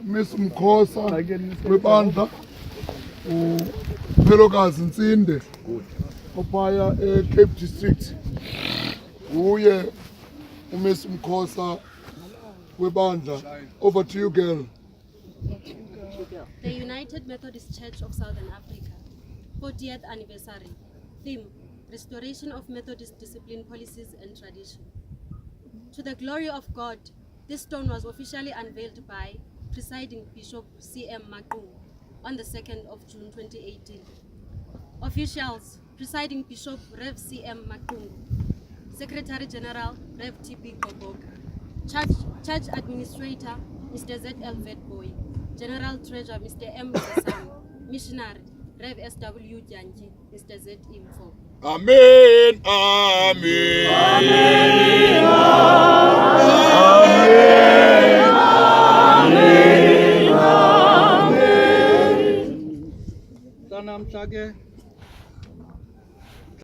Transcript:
Miss UMCOSA webandla uphelokazi Nsinde ophaya eCape District uye uMiss UMCOSA webandla. Over to you, girl. The United Methodist Church of Southern Africa, 40th anniversary. Theme: Restoration of Methodist Discipline Policies and Tradition. To the glory of God, this stone was officially unveiled by Presiding Bishop C.M. Makung on the 2nd of June 2018. Officials: Presiding Bishop Rev. C.M. Makung, Secretary General Rev. T.P. Goboka, Church Administrator Mr. Z.L. Vetboy, General Treasurer Mr. M. Sam, Missionary Rev. S.W. Janji, Mr. Z. Info. Amen. Amen. Amen. Amen. Tanam Chage.